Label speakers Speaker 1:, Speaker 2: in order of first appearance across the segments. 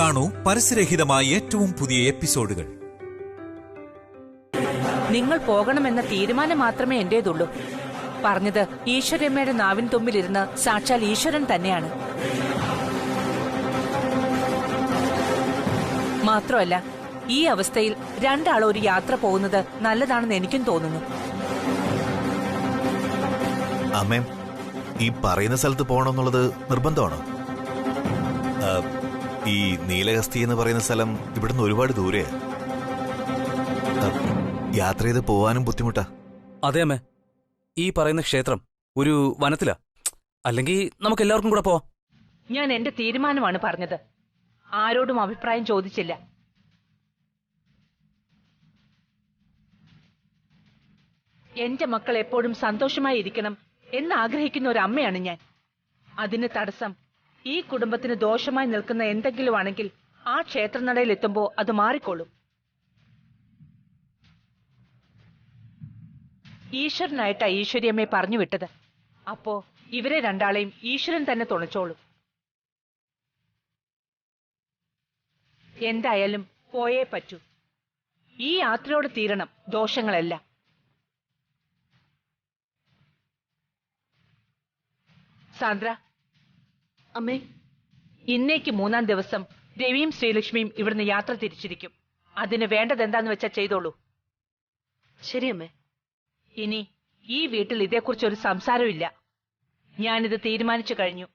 Speaker 1: കാണൂ പരസ്യരഹിതമായ ഏറ്റവും പുതിയ എപ്പിസോഡുകൾ.
Speaker 2: നിങ്ങൾ പോകണമെന്ന തീരുമാനം മാത്രമേ എന്റേതുള്ളൂ. പറഞ്ഞത് ഈശ്വരമ്മയുടെ നാവിൻ തുമ്പിലിരുന്ന് സാക്ഷാൽ ഈശ്വരൻ തന്നെയാണ്. മാത്രമല്ല, ഈ അവസ്ഥയിൽ രണ്ടാളും ഒരു യാത്ര പോകുന്നത് നല്ലതാണെന്ന് എനിക്കും തോന്നുന്നു.
Speaker 3: അമ്മേ, ഈ പറയുന്ന സ്ഥലത്ത് പോകണമെന്നുള്ളത് നിർബന്ധമാണോ? ഈ നീലഹസ്തി എന്ന് പറയുന്ന സ്ഥലം ഇവിടുന്ന് ഒരുപാട് ദൂരെയാണ്. യാത്ര ചെയ്ത് പോവാനും ബുദ്ധിമുട്ടാ.
Speaker 4: അതെ അമ്മേ, ഈ പറയുന്ന ക്ഷേത്രം ഒരു വനത്തിലാ. അല്ലെങ്കിൽ നമുക്ക് എല്ലാവർക്കും കൂടെ പോവാം.
Speaker 2: ഞാൻ എന്റെ തീരുമാനമാണ് പറഞ്ഞത്. ആരോടും അഭിപ്രായം ചോദിച്ചില്ല. എന്റെ മക്കൾ എപ്പോഴും സന്തോഷമായി ഇരിക്കണം എന്ന് ആഗ്രഹിക്കുന്ന ഒരു അമ്മയാണ് ഞാൻ. അതിന് തടസ്സം ഈ കുടുംബത്തിന് ദോഷമായി നിൽക്കുന്ന എന്തെങ്കിലും ആണെങ്കിൽ ആ ക്ഷേത്രനടയിൽ എത്തുമ്പോ അത് മാറിക്കോളും. ഈശ്വരനായിട്ടാ ഈശ്വരിയമ്മയെ പറഞ്ഞു വിട്ടത്. അപ്പോ ഇവരെ രണ്ടാളെയും ഈശ്വരൻ തന്നെ തുണച്ചോളും. എന്തായാലും പോയേ പറ്റൂ. ഈ യാത്രയോട് തീരണം ദോഷങ്ങളെല്ലാം. സാന്ദ്ര,
Speaker 5: അമ്മേ,
Speaker 2: ഇന്നേക്ക് 3-ാം ദിവസം രവിയും ശ്രീലക്ഷ്മിയും ഇവിടുന്ന് യാത്ര തിരിച്ചിരിക്കും. അതിന് വേണ്ടതെന്താന്ന് വെച്ചാ ചെയ്തോളൂ.
Speaker 5: ശരി അമ്മേ.
Speaker 2: ഇനി ഈ വീട്ടിൽ ഇതേക്കുറിച്ചൊരു സംസാരമില്ല. ഞാനിത് തീരുമാനിച്ചു കഴിഞ്ഞു.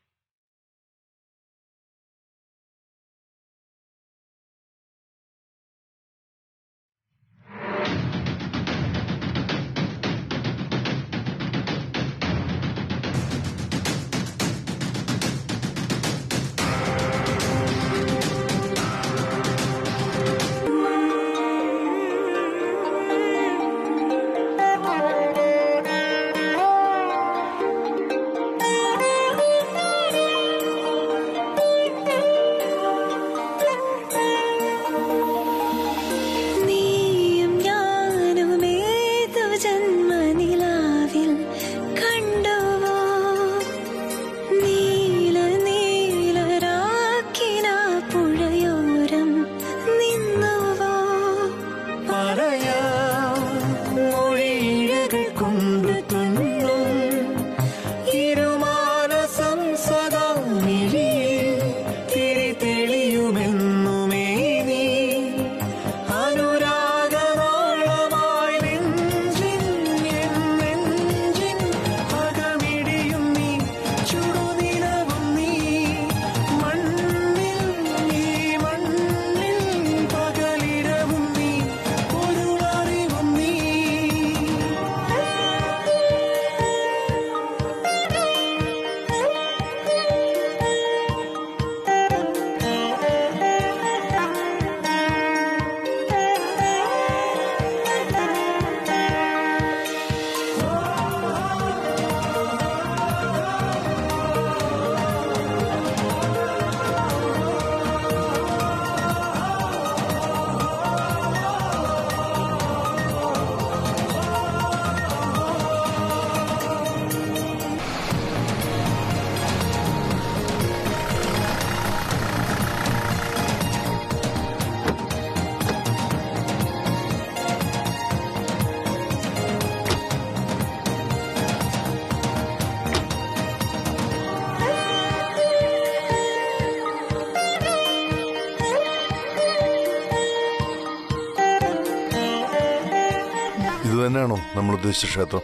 Speaker 6: ഇതുതന്നെയാണോ നമ്മൾ ഉദ്ദേശിച്ച ക്ഷേത്രം?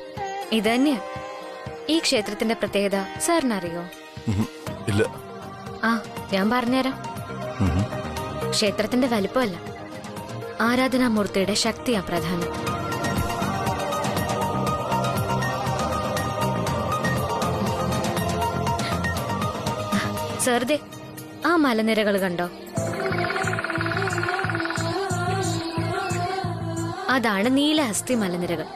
Speaker 7: ഇത് തന്നെയാ ഈ ക്ഷേത്രത്തിന്റെ പ്രത്യേകത. സാറിനറിയോ?
Speaker 6: ഇല്ല.
Speaker 7: ആ, ഞാൻ പറഞ്ഞുതരാം. ക്ഷേത്രത്തിന്റെ വലിപ്പമല്ല, ആരാധനാമൂർത്തിയുടെ ശക്തിയാ പ്രധാനം. സാറിതെ, ആ മലനിരകൾ കണ്ടോ? അതാണ് നീലഹസ്തി മലനിരകൾ.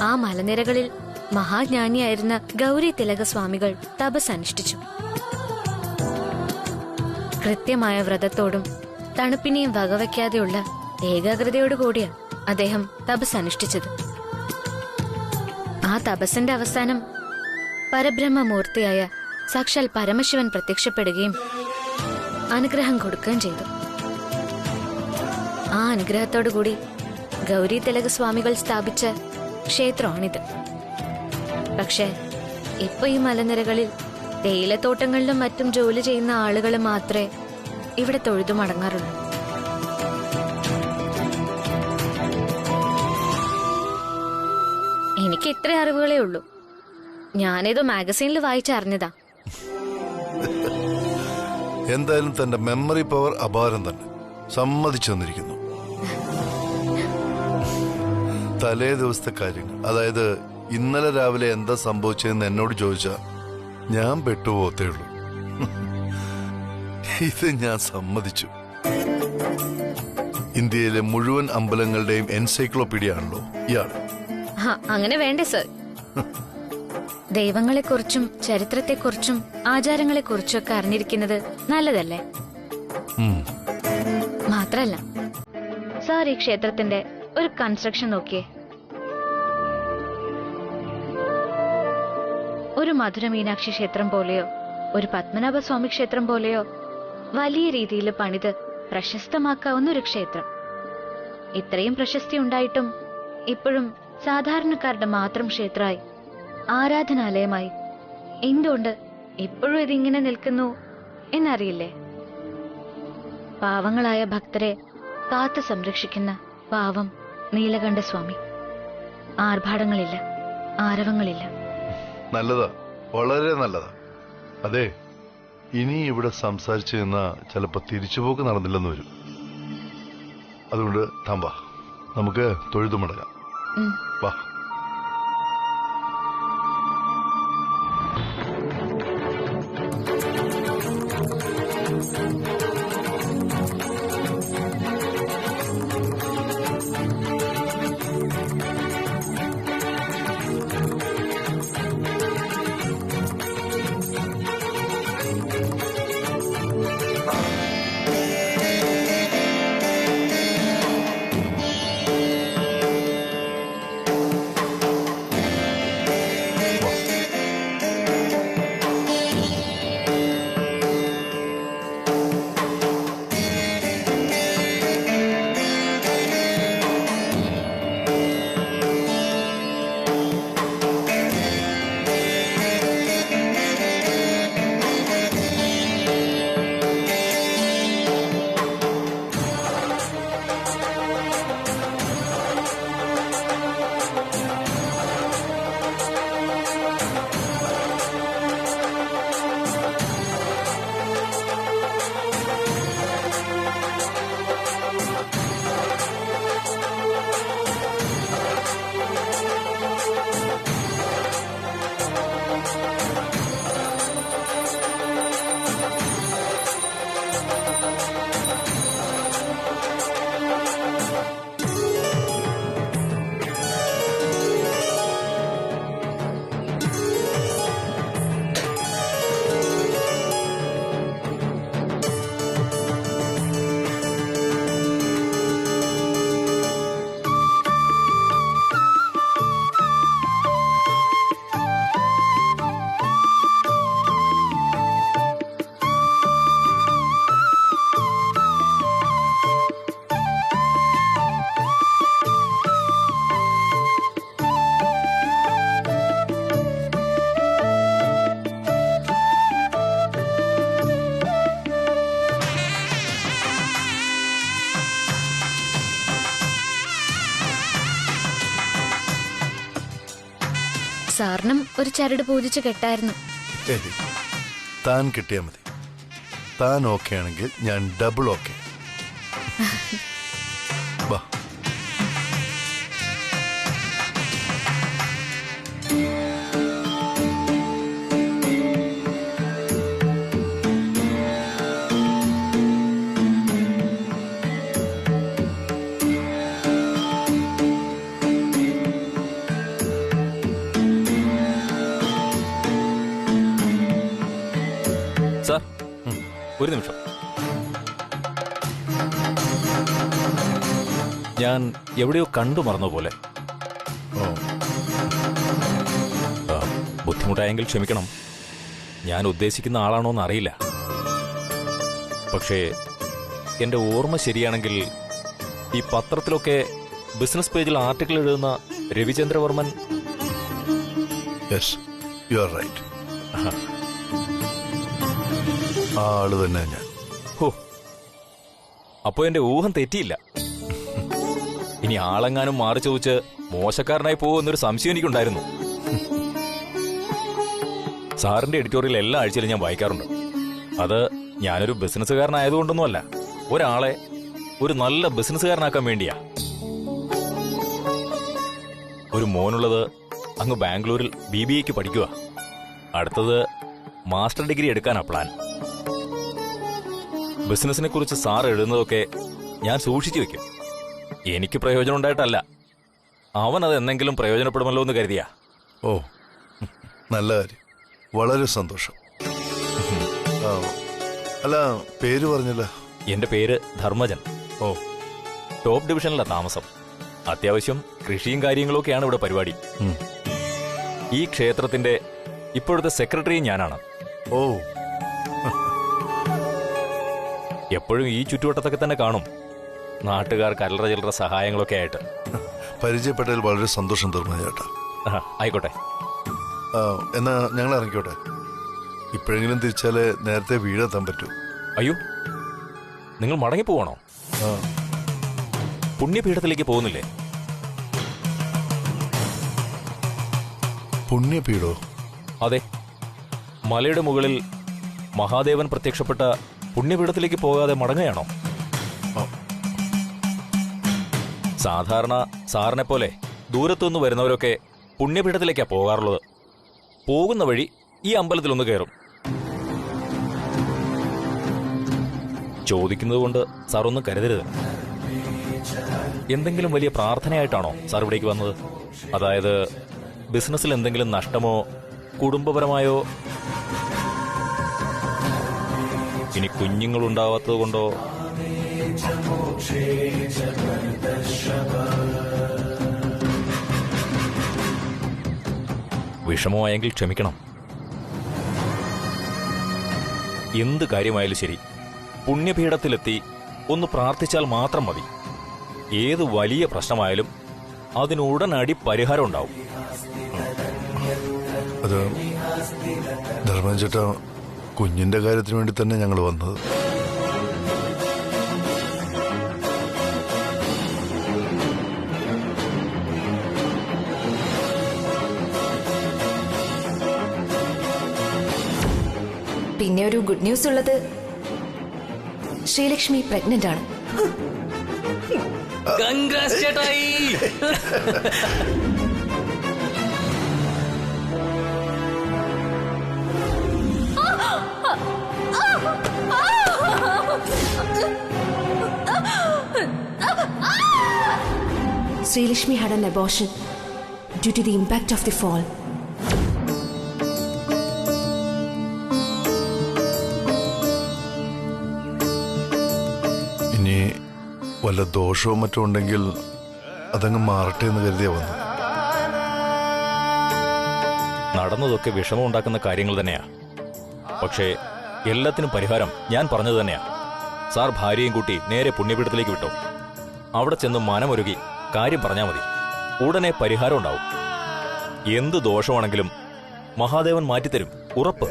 Speaker 7: ആ മലനിരകളിൽ മഹാജ്ഞാനിയായിരുന്ന ഗൗരി തിലകസ്വാമികൾ തപസ് അനുഷ്ഠിച്ചു. കൃത്യമായ വ്രതത്തോടും തണുപ്പിനെയും വകവയ്ക്കാതെയുള്ള ഏകാഗ്രതയോടുകൂടിയാ അദ്ദേഹം തപസ് അനുഷ്ഠിച്ചത്. ആ തപസ്സിന്റെ അവസാനം പരബ്രഹ്മമൂർത്തിയായ സാക്ഷാൽ പരമശിവൻ പ്രത്യക്ഷപ്പെടുകയും അനുഗ്രഹം കൊടുക്കുകയും ചെയ്തു. ആ അനുഗ്രഹത്തോടുകൂടി ഗൗരി തിലക സ്വാമികൾ സ്ഥാപിച്ച ക്ഷേത്രമാണിത്. പക്ഷേ ഇപ്പൊ ഈ മലനിരകളിൽ തേയിലത്തോട്ടങ്ങളിലും മറ്റും ജോലി ചെയ്യുന്ന ആളുകൾ മാത്രമേ ഇവിടെ തൊഴുതു മടങ്ങാറുള്ളൂ. എനിക്ക് ഇത്ര അറിവുകളേ ഉള്ളൂ. ഞാനേതോ മാഗസീനിൽ വായിച്ചറിഞ്ഞതാ.
Speaker 6: എന്തായാലും തന്റെ മെമ്മറി പവർ അപാരം തന്നെ, സമ്മതിച്ചു തന്നിരിക്കുന്നു. തലേ ദിവസത്തെ കാര്യങ്ങൾ, അതായത് ഇന്നലെ രാവിലെ എന്താ സംഭവിച്ചതെന്ന് എന്നോട് ചോദിച്ചാ ഞാൻ പെട്ടുപോകത്തേ ഉള്ളൂ. ഇത് ഞാൻ സമ്മതിച്ചു. ഇന്ത്യയിലെ മുഴുവൻ അമ്പലങ്ങളുടെയും എൻസൈക്ലോപീഡിയ ആണല്ലോ ഇയാള്.
Speaker 7: അങ്ങനെ വേണ്ടേ സർ? ദൈവങ്ങളെക്കുറിച്ചും ചരിത്രത്തെക്കുറിച്ചും ആചാരങ്ങളെക്കുറിച്ചും ഒക്കെ അറിഞ്ഞിരിക്കുന്നത് നല്ലതല്ലേ? മാത്രല്ല സാർ, ഈ ക്ഷേത്രത്തിന്റെ ഒരു കൺസ്ട്രക്ഷൻ നോക്കിയേ. ഒരു മധുര മീനാക്ഷി ക്ഷേത്രം പോലെയോ ഒരു പത്മനാഭ സ്വാമി ക്ഷേത്രം പോലെയോ വലിയ രീതിയിൽ പണിത് പ്രശസ്തമാക്കാവുന്ന ഒരു ക്ഷേത്രം. ഇത്രയും പ്രശസ്തി ഉണ്ടായിട്ടും ഇപ്പോഴും സാധാരണക്കാരുടെ മാത്രം ക്ഷേത്രമായി, ആരാധനാലയമായി എന്തുകൊണ്ട് ഇപ്പോഴും ഇതിങ്ങനെ നിൽക്കുന്നു എന്നറിയില്ലേ? പാവങ്ങളായ ഭക്തരെ കാത്തു സംരക്ഷിക്കുന്ന പാവം നീലകണ്ഠസ്വാമി. ആർഭാടങ്ങളില്ല, ആരവങ്ങളില്ല.
Speaker 6: നല്ലതാ, വളരെ നല്ലതാ. അതെ, ഇനി ഇവിടെ സംസാരിച്ചു നിന്നാ ചിലപ്പോ തിരിച്ചുപോക്ക് നടന്നില്ലെന്ന് വരും. അതുകൊണ്ട് താമ്പാ, നമുക്ക് തൊഴുതു മടങ്ങാം. വാ.
Speaker 7: സാറിനും ഒരു ചരട് പൂജിച്ച് കെട്ടായിരുന്നു.
Speaker 6: താൻ കിട്ടിയാ മതി. താൻ ഓക്കെ ആണെങ്കിൽ ഞാൻ ഡബിൾ ഓക്കെ. വാ.
Speaker 4: സാർ, ഒരു നിമിഷം. ഞാൻ എവിടെയോ കണ്ടു മറന്ന പോലെ.
Speaker 6: ഓ,
Speaker 4: ബുദ്ധിമുട്ടായെങ്കിൽ ക്ഷമിക്കണം.
Speaker 8: ഞാൻ ഉദ്ദേശിക്കുന്ന ആളാണോന്ന് അറിയില്ല. പക്ഷേ എന്റെ ഓർമ്മ ശരിയാണെങ്കിൽ ഈ പത്രത്തിലൊക്കെ ബിസിനസ് പേജിൽ ആർട്ടിക്കിൾ എഴുതുന്ന Ravichandravarman.
Speaker 6: Yes, you are right. ആ ആള് തന്നെ ഞാൻ.
Speaker 8: ഹോ, അപ്പോ എന്റെ ഊഹം തെറ്റിയില്ല. ഇനി ആളെങ്ങാനും മാറി ചോദിച്ച് മോശക്കാരനായി പോകുമെന്നൊരു സംശയം എനിക്കുണ്ടായിരുന്നു. സാറിന്റെ എഡിറ്റോറിയൽ എല്ലാ ആഴ്ചയിലും ഞാൻ വായിക്കാറുണ്ട്. അത് ഞാനൊരു ബിസിനസ്സുകാരനായതുകൊണ്ടൊന്നുമല്ല, ഒരാളെ ഒരു നല്ല ബിസിനസ്സുകാരനാക്കാൻ വേണ്ടിയാ. ഒരു മോനുള്ളത് അങ്ങ് ബാംഗ്ലൂരിൽ BBA പഠിക്കുക. അടുത്തത് മാസ്റ്റർ ഡിഗ്രി എടുക്കാനാ പ്ലാൻ. ബിസിനസിനെ കുറിച്ച് സാർ എഴുതുന്നതൊക്കെ ഞാൻ സൂക്ഷിച്ചു വെക്കും. എനിക്ക് പ്രയോജനം ഉണ്ടായിട്ടല്ല, അവനത് എന്തെങ്കിലും പ്രയോജനപ്പെടുമല്ലോ എന്ന് കരുതിയാ.
Speaker 6: ഓ, നല്ല കാര്യം, വളരെ സന്തോഷം. അല്ല, പേര് പറഞ്ഞില്ല.
Speaker 8: എന്റെ പേര് ധർമ്മജൻ.
Speaker 6: ഓ,
Speaker 8: ടോപ്പ് ഡിവിഷനിലാ താമസം. അത്യാവശ്യം കൃഷിയും കാര്യങ്ങളൊക്കെയാണ് ഇവിടെ പരിപാടി. ഈ ക്ഷേത്രത്തിന്റെ ഇപ്പോഴത്തെ സെക്രട്ടറിയും ഞാനാണ്.
Speaker 6: ഓ,
Speaker 8: എപ്പോഴും ഈ ചുറ്റുവട്ടത്തൊക്കെ തന്നെ കാണും, നാട്ടുകാർക്ക് അല്ലറ ചില്ലറ സഹായങ്ങളൊക്കെ ആയിട്ട്.
Speaker 6: പരിചയപ്പെട്ടതിൽ വളരെ സന്തോഷം ധർമ്മ ചേട്ടാ.
Speaker 8: ആയിക്കോട്ടെ,
Speaker 6: എന്നാ ഞങ്ങൾ ഇറങ്ങിക്കോട്ടെ. ഇപ്പോഴെങ്കിലും തിരിച്ചാലേ നേരത്തെ വീടെത്താൻ പറ്റൂ.
Speaker 8: അയ്യോ, നിങ്ങൾ മടങ്ങിപ്പോവാണോ? പുണ്യപീഠത്തിലേക്ക് പോകുന്നില്ലേ?
Speaker 6: പുണ്യപീഠോ?
Speaker 8: അതെ, മലയുടെ മുകളിൽ മഹാദേവൻ പ്രത്യക്ഷപ്പെട്ട പുണ്യപീഠത്തിലേക്ക് പോകാതെ മടങ്ങുകയാണോ? സാധാരണ സാറിനെ പോലെ ദൂരത്തുനിന്ന് വരുന്നവരൊക്കെ പുണ്യപീഠത്തിലേക്കാ പോകാറുള്ളത്. പോകുന്ന വഴി ഈ അമ്പലത്തിലൊന്ന് കയറും. ചോദിക്കുന്നത് കൊണ്ട് സാർ ഒന്നും കരുതരുത്. എന്തെങ്കിലും വലിയ പ്രാർത്ഥനയായിട്ടാണോ സാർ ഇവിടേക്ക് വന്നത്? അതായത് ബിസിനസ്സിൽ എന്തെങ്കിലും നഷ്ടമോ കുടുംബപരമായോ, ഇനി കുഞ്ഞുങ്ങളുണ്ടാവാത്തത് കൊണ്ടോ? വിഷമമായെങ്കിൽ ക്ഷമിക്കണം. എന്ത് കാര്യമായാലും ശരി, പുണ്യപീഠത്തിലെത്തി ഒന്ന് പ്രാർത്ഥിച്ചാൽ മാത്രം മതി. ഏത് വലിയ പ്രശ്നമായാലും അതിനുടനടി പരിഹാരം ഉണ്ടാവും.
Speaker 6: അത് ധർമ്മൻ ചേട്ടാ, കുഞ്ഞിന്റെ കാര്യത്തിന് വേണ്ടി തന്നെ ഞങ്ങൾ വന്നത്.
Speaker 9: പിന്നെ ഒരു ഗുഡ് ന്യൂസ് ഉള്ളത്, ശ്രീലക്ഷ്മി പ്രഗ്നന്റ് ആണ്.
Speaker 4: കൺഗ്രാറ്റ്സ് ചേട്ടായി.
Speaker 9: Srilakshmi had an abortion due to the impact of the fall.
Speaker 6: ഇനി വല്ല ദോഷവും മറ്റും ഉണ്ടെങ്കിൽ അതങ്ങ് മാറട്ടെ എന്ന് കരുതിയാ വന്നത്.
Speaker 8: നടന്നതൊക്കെ വിഷമമുണ്ടാക്കുന്ന കാര്യങ്ങൾ തന്നെയാ. പക്ഷേ എല്ലാത്തിനും പരിഹാരം ഞാൻ പറഞ്ഞത് തന്നെയാ. സാർ ഭാര്യയും കൂട്ടി നേരെ പുണ്യപീഠത്തിലേക്ക് വിട്ടോ. അവിടെ ചെന്ന് മനമൊരുകി കാര്യം പറഞ്ഞാൽ മതി. ഉടനെ പരിഹാരം ഉണ്ടാവും. എന്ത് ദോഷമാണെങ്കിലും മഹാദേവൻ മാറ്റിത്തരും, ഉറപ്പ്.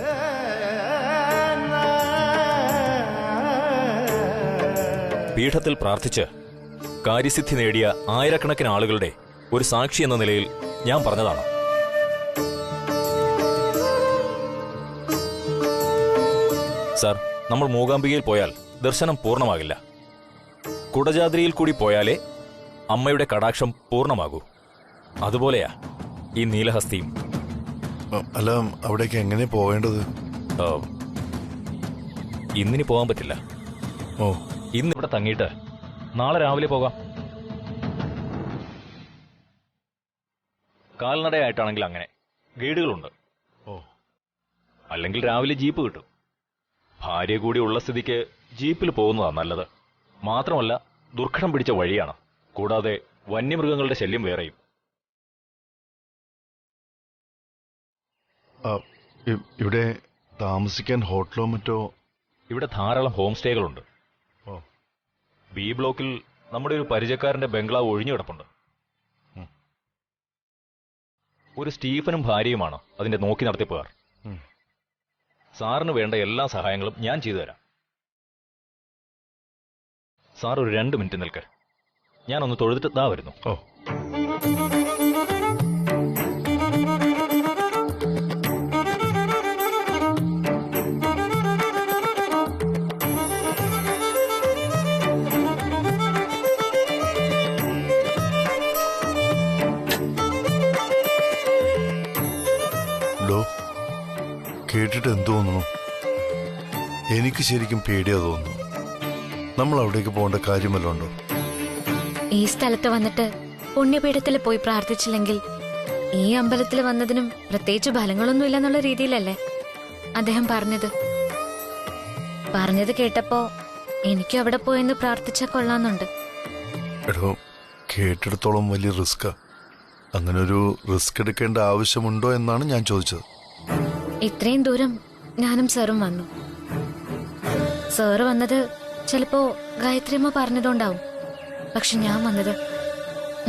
Speaker 8: പീഠത്തിൽ പ്രാർത്ഥിച്ച് കാര്യസിദ്ധി നേടിയ ആയിരക്കണക്കിന് ആളുകളുടെ ഒരു സാക്ഷി എന്ന നിലയിൽ ഞാൻ പറഞ്ഞതാണ്. സാർ, നമ്മൾ മൂകാംബികയിൽ പോയാൽ ദർശനം പൂർണ്ണമാകില്ല. കുടജാദ്രിയിൽ കൂടി പോയാലേ അമ്മയുടെ കടാക്ഷം പൂർണ്ണമാകൂ. അതുപോലെയാ ഈ നീലഹസ്തിയും.
Speaker 6: അല്ല, അവിടേക്ക് എങ്ങനെ പോകേണ്ടത്?
Speaker 8: ഇന്നിനി പോകാൻ പറ്റില്ല.
Speaker 6: ഓ,
Speaker 8: ഇന്നിവിടെ തങ്ങിയിട്ട് നാളെ രാവിലെ പോകാം. കാൽനടയായിട്ടാണെങ്കിൽ അങ്ങനെ ഗൈഡുകളുണ്ട്.
Speaker 6: ഓ,
Speaker 8: അല്ലെങ്കിൽ രാവിലെ ജീപ്പ് കിട്ടും. ഭാര്യ കൂടി ഉള്ള സ്ഥിതിക്ക് ജീപ്പിൽ പോകുന്നതാ നല്ലത്. മാത്രമല്ല, ദുർഘടം പിടിച്ച വഴിയാണ്. കൂടാതെ വന്യമൃഗങ്ങളുടെ ശല്യം വേറെയും.
Speaker 6: ഇവിടെ താമസിക്കാൻ ഹോട്ടലോ മറ്റോ?
Speaker 8: ഇവിടെ ധാരാളം ഹോം സ്റ്റേകളുണ്ട്.
Speaker 6: ഓ.
Speaker 8: ബി ബ്ലോക്കിൽ നമ്മുടെ ഒരു പരിചയക്കാരന്റെ ബംഗ്ലാവ് ഒഴിഞ്ഞു കിടപ്പുണ്ട്. ഒരു സ്റ്റീഫനും ഭാര്യയുമാണ് അതിന്റെ നോക്കി നടത്തിപ്പുകാർ. സാറിന് വേണ്ട എല്ലാ സഹായങ്ങളും ഞാൻ ചെയ്തു തരാം. സാർ ഒരു 2 മിനിറ്റ് നിൽക്ക്, ഞാനൊന്ന് തൊഴുതിട്ട് ദാ വരുന്നു.
Speaker 6: ഓ. കേട്ടിട്ട് എന്ത് തോന്നുന്നു? എനിക്ക് ശരിക്കും പേടിയാ തോന്നുന്നു. നമ്മൾ അവിടേക്ക് പോകേണ്ട കാര്യമല്ലോ ഉണ്ടോ?
Speaker 7: ഈ സ്ഥലത്ത് വന്നിട്ട് പുണ്യപീഠത്തിൽ പോയി പ്രാർത്ഥിച്ചില്ലെങ്കിൽ ഈ അമ്പലത്തിൽ വന്നതിനും പ്രത്യേകിച്ച് ഫലങ്ങളൊന്നുമില്ല എന്നുള്ള രീതിയിലല്ലേ അദ്ദേഹം പറഞ്ഞത് കേട്ടപ്പോ എനിക്കും അവിടെ പോയെന്ന് പ്രാർത്ഥിച്ചാൽ കൊള്ളാന്നുണ്ട്.
Speaker 6: എടോ, കേട്ടിടത്തോളം വലിയ റിസ്കാ. അങ്ങനെ ഒരു റിസ്ക് എടുക്കേണ്ട ആവശ്യമുണ്ടോ എന്നാണ് ഞാൻ ചോദിച്ചത്.
Speaker 7: ഇത്രയും ദൂരം ഞാനും സാറും വന്നു. സാറ് വന്നത് ചിലപ്പോ ഗായത്രിയമ്മ പറഞ്ഞതുകൊണ്ടാവും. പക്ഷെ ഞാൻ വന്നത്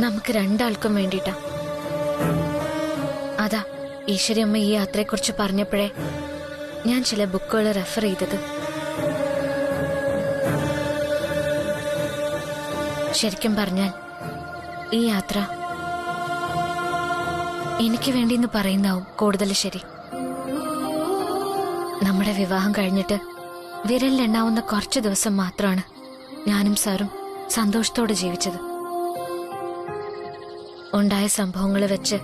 Speaker 7: നമുക്ക് 2 ആൾക്കും വേണ്ടിയിട്ടാ. അതാ ഈശ്വരിയമ്മ ഈ യാത്രയെക്കുറിച്ച് പറഞ്ഞപ്പോഴേ ഞാൻ ചില ബുക്കുകൾ റെഫർ ചെയ്തത്. ശരിക്കും പറഞ്ഞാൽ ഈ യാത്ര എനിക്ക് വേണ്ടിയെന്ന് പറയുന്നാവും കൂടുതൽ ശരി. നമ്മുടെ വിവാഹം കഴിഞ്ഞിട്ട് വിരലിലെണ്ണാവുന്ന കുറച്ച് ദിവസം മാത്രമാണ് ഞാനും സാറും സന്തോഷത്തോടെ ജീവിച്ചത്. ഉണ്ടായ സംഭവങ്ങൾ വെച്ച്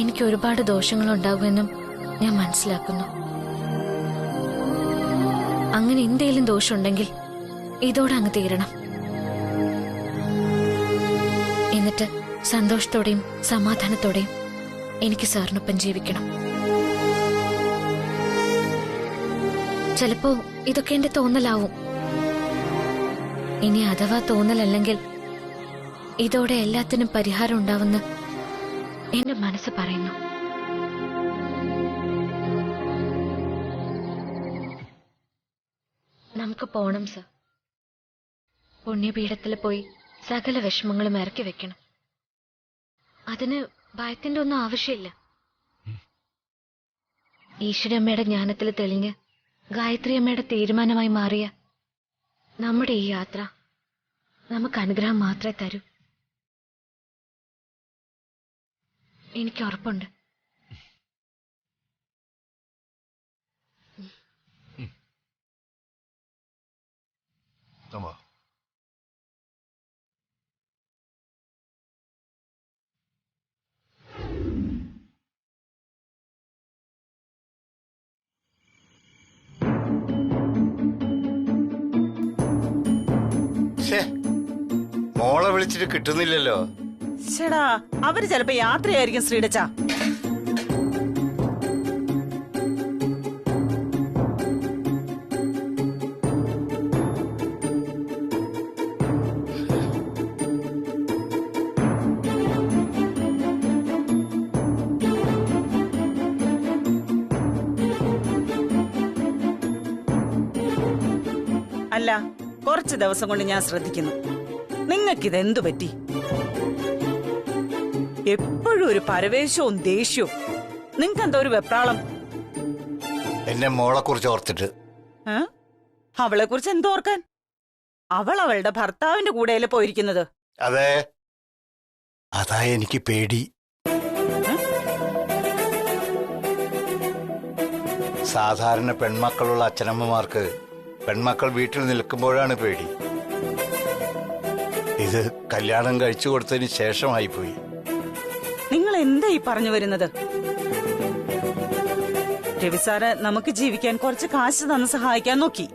Speaker 7: എനിക്ക് ഒരുപാട് ദോഷങ്ങളുണ്ടാകുമെന്നും ഞാൻ മനസ്സിലാക്കുന്നു. അങ്ങനെ എന്തെങ്കിലും ദോഷമുണ്ടെങ്കിൽ ഇതോടെ അങ്ങ് തീരണം. എന്നിട്ട് സന്തോഷത്തോടെയും സമാധാനത്തോടെയും എനിക്ക് സാറിനൊപ്പം ജീവിക്കണം. ചിലപ്പോ ഇതൊക്കെ എന്റെ തോന്നലാവും. ഇനി അഥവാ തോന്നലല്ലെങ്കിൽ ഇതോടെ എല്ലാത്തിനും പരിഹാരം ഉണ്ടാവുമെന്ന് എന്റെ മനസ്സ് പറയുന്നു. നമുക്ക് പോണം സർ. പുണ്യപീഠത്തിൽ പോയി സകല വിഷമങ്ങളും ഇറക്കി വെക്കണം. അതിന് ഭയത്തിന്റെ ഒന്നും ആവശ്യമില്ല. ഈശ്വരമ്മയുടെ ജ്ഞാനത്തിൽ തെളിഞ്ഞ് ഗായത്രിയമ്മയുടെ തീരുമാനമായി മാറിയ നമ്മുടെ ഈ യാത്ര നമുക്ക് അനുഗ്രഹം മാത്രമേ തരൂ. എനിക്ക് ഉറപ്പുണ്ട്.
Speaker 10: മോളെ വിളിച്ചിട്ട് കിട്ടുന്നില്ലല്ലോ.
Speaker 2: ചേടാ, അവര് ചിലപ്പോ യാത്രയായിരിക്കും ശ്രീടച്ച. അല്ല, കുറച്ച് ദിവസം കൊണ്ട് ഞാൻ ശ്രദ്ധിക്കുന്നു. നിങ്ങൾക്കിതെന്തു പറ്റി? എപ്പോഴും ഒരു പരവേശവും ദേഷ്യവും. നിങ്ങൾക്കെന്താ ഒരു വെപ്രാളം?
Speaker 10: എന്നെ മോളെ കുറിച്ച് ഓർത്തിട്ട്.
Speaker 2: അവളെ കുറിച്ച് എന്തോർക്കാൻ? അവൾ അവളുടെ ഭർത്താവിന്റെ കൂടെയല്ലേ പോയിരിക്കുന്നത്.
Speaker 10: അതെ, അതാ എനിക്ക് പേടി. സാധാരണ പെൺമക്കളുള്ള അച്ഛനമ്മമാർക്ക് പെൺമക്കൾ വീട്ടിൽ നിൽക്കുമ്പോഴാണ് പേടി. ഇത് കല്യാണം കഴിച്ചു കൊടുത്തതിന് ശേഷമായി പോയി.
Speaker 2: നിങ്ങൾ എന്താ ഈ പറഞ്ഞു വരുന്നത്? രവി സാറ് നമുക്ക് ജീവിക്കാൻ കുറച്ച് കാശ് തന്ന് സഹായിക്കാൻ നോക്കി.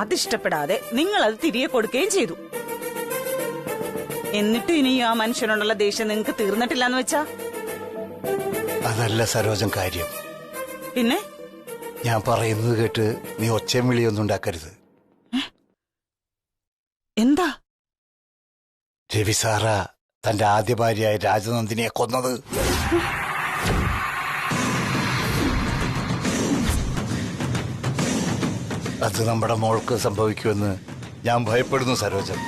Speaker 2: അതിഷ്ടപ്പെടാതെ നിങ്ങൾ അത് തിരികെ കൊടുക്കുകയും ചെയ്തു. എന്നിട്ടും ഇനിയും ആ മനുഷ്യനോടുള്ള ദേഷ്യം നിങ്ങൾക്ക് തീർന്നിട്ടില്ലെന്ന് വെച്ചാ?
Speaker 10: അതല്ല സരോജം കാര്യം.
Speaker 2: പിന്നെ
Speaker 10: ഞാൻ പറയുന്നത് കേട്ട് നീ ഒച്ചയും വിളിയൊന്നും ഉണ്ടാക്കരുത്.
Speaker 2: എന്താ?
Speaker 10: രവി സാറ തന്റെ ആദ്യ ഭാര്യയായ രാജനന്ദിനിയെ കൊന്നത്. അത് നമ്മുടെ മോൾക്ക് സംഭവിക്കുമെന്ന് ഞാൻ ഭയപ്പെടുന്നു സരോജം.